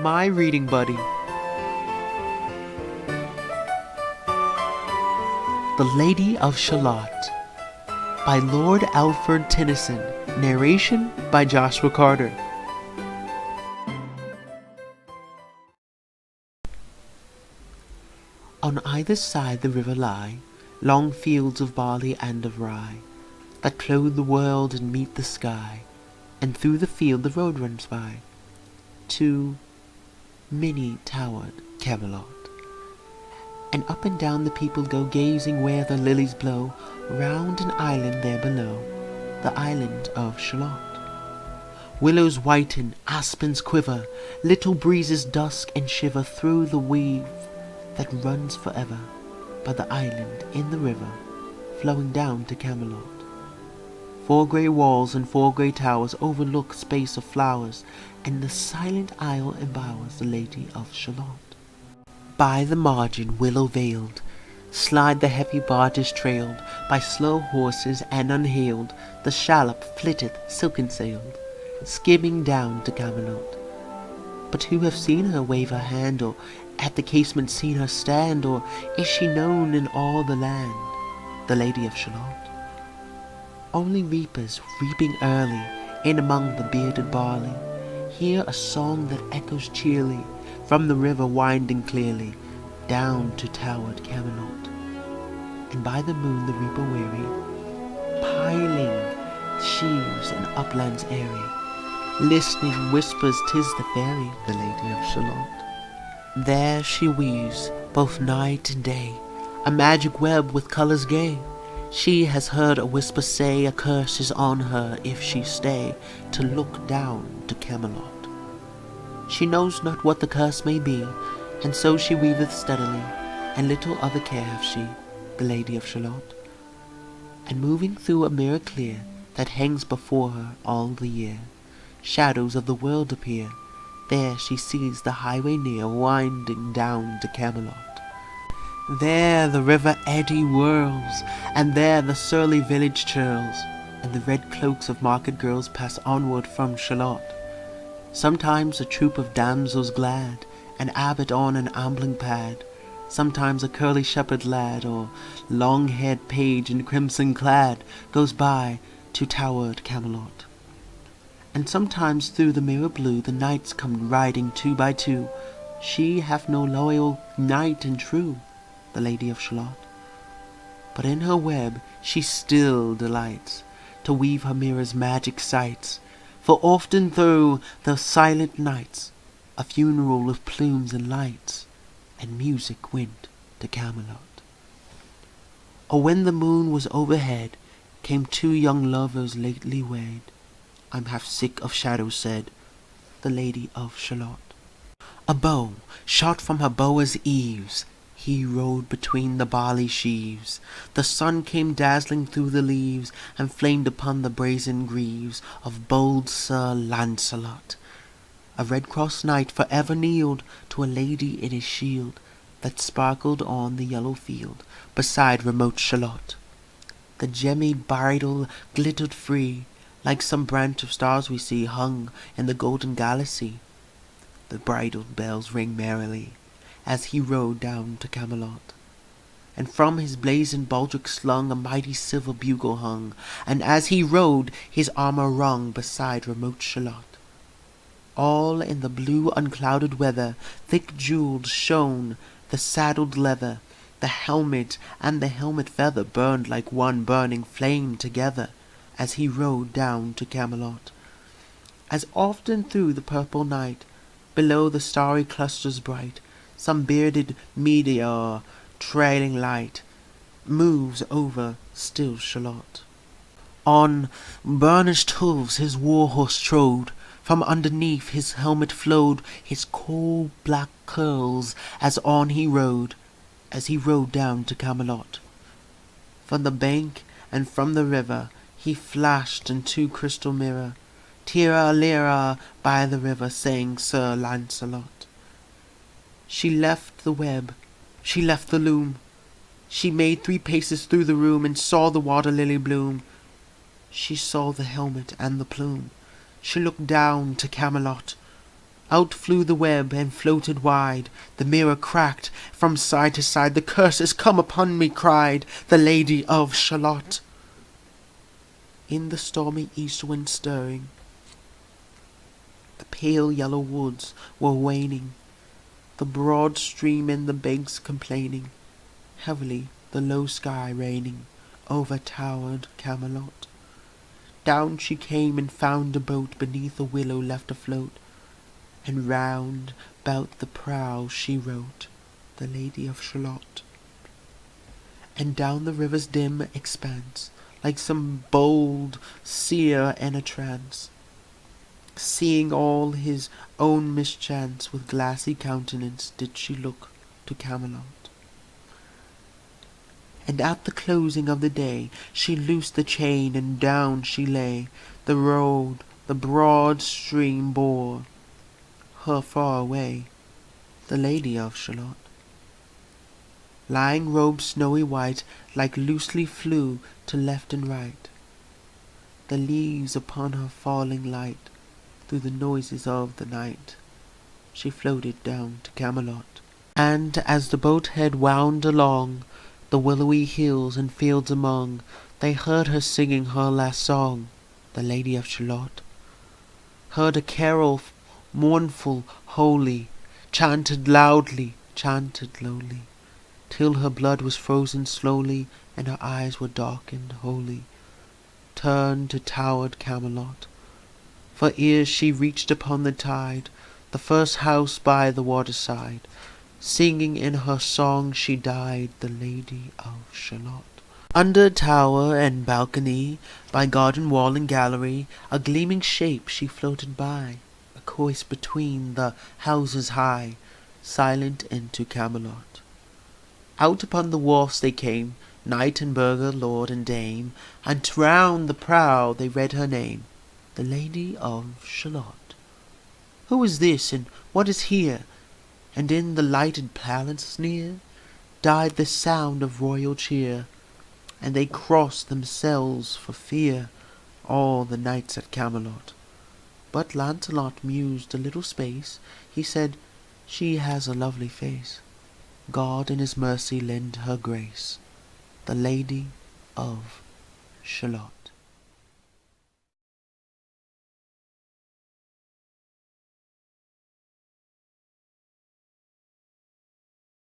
my reading buddy. The Lady of Shalott by Lord Alfred Tennyson. Narration by Joshua Carter. On either side the river lie long fields of barley and of rye, that clothe the world and meet the sky, and through the field the road runs by, to many-towered Camelot. And up and down the people go, gazing where the lilies blow, round an island there below, the island of Shalott. Willows whiten, aspens quiver, little breezes dusk and shiver through the weave that runs forever by the island in the river, flowing down to Camelot. 4 grey walls and 4 grey towers overlook space of flowers, and the silent isle embowers the Lady of Shalott. By the margin, willow veiled, slide the heavy barges trailed by slow horses, and unhailed the shallop flitteth silken sailed, skimming down to Camelot. But who have seen her wave her hand, or at the casement seen her stand, or is she known in all the land, the Lady of Shalott? Only reapers reaping early in among the bearded barley hear a song that echoes cheerly from the river winding clearly down to towered Camelot. And by the moon the reaper weary, piling sheaves in uplands airy, listening whispers 'tis the fairy, the Lady of Shalott. There she weaves both night and day a magic web with colours gay. She has heard a whisper say a curse is on her if she stay to look down to Camelot. She knows not what the curse may be, and so she weaveth steadily, and little other care hath she, the Lady of Shalott. And moving through a mirror clear that hangs before her all the year, shadows of the world appear. There she sees the highway near winding down to Camelot. There the river eddy whirls, and there the surly village churls, and the red cloaks of market girls pass onward from Shalott. Sometimes a troop of damsels glad, an abbot on an ambling pad, sometimes a curly shepherd lad, or long-haired page in crimson clad, goes by to towered Camelot. And sometimes through the mirror blue the knights come riding 2 by 2. She hath no loyal knight and true, the Lady of Shalott. But in her web she still delights to weave her mirror's magic sights, for often through the silent nights a funeral of plumes and lights and music went to Camelot. Or when the moon was overhead came 2 young lovers lately wed. I'm half sick of shadows, said the Lady of Shalott. A bow shot from her bower's eaves, he rode between the barley sheaves. The sun came dazzling through the leaves, and flamed upon the brazen greaves of bold Sir Lancelot. A red-cross knight for ever kneeled to a lady in his shield, that sparkled on the yellow field beside remote Shalott. The gemmy bridle glittered free, like some branch of stars we see hung in the golden galaxy. The bridle bells ring merrily as he rode down to Camelot. And from his blazoned baldric slung a mighty silver bugle hung, and as he rode his armour rung beside remote Shalott. All in the blue unclouded weather, thick jewelled shone the saddled leather, the helmet and the helmet feather burned like one burning flame together, as he rode down to Camelot. As often through the purple night, below the starry clusters bright, some bearded meteor, trailing light, moves over still Shalott. On burnished hooves his war-horse trode, from underneath his helmet flowed his coal-black curls as on he rode down to Camelot. From the bank and from the river he flashed into crystal mirror, Tira lira by the river sang Sir Lancelot. She left the web, she left the loom, she made 3 paces through the room, and saw the water lily bloom. She saw the helmet and the plume, she looked down to Camelot. Out flew the web and floated wide, the mirror cracked from side to side. "The curse has come upon me," cried the Lady of Shalott. In the stormy east wind stirring, the pale yellow woods were waning, the broad stream in the banks complaining, heavily the low sky raining over towered Camelot. Down she came and found a boat beneath a willow left afloat, and round about the prow she wrote, "The Lady of Shalott." And down the river's dim expanse, like some bold seer in a trance, seeing all his own mischance, with glassy countenance did she look to Camelot. And at the closing of the day she loosed the chain, and down she lay. The road, the broad stream bore her far away, the Lady of Shalott. Lying robed snowy white, like loosely flew to left and right, the leaves upon her falling light, through the noises of the night, she floated down to Camelot. And as the boat head wound along the willowy hills and fields among, they heard her singing her last song, the Lady of Shalott. Heard a carol mournful, holy, chanted loudly, chanted lowly, till her blood was frozen slowly, and her eyes were darkened wholly, turned to towered Camelot. For ere she reached upon the tide the first house by the waterside, singing in her song she died, the Lady of Shalott. Under tower and balcony, by garden wall and gallery, a gleaming shape she floated by, a course between the houses high, silent into Camelot. Out upon the wharfs they came, knight and burgher, lord and dame, and round the prow they read her name, the Lady of Shalott. Who is this, and what is here? And in the lighted palace near died the sound of royal cheer, and they crossed themselves for fear, all the knights at Camelot. But Lancelot mused a little space. He said, "She has a lovely face. God in his mercy lend her grace, the Lady of Shalott."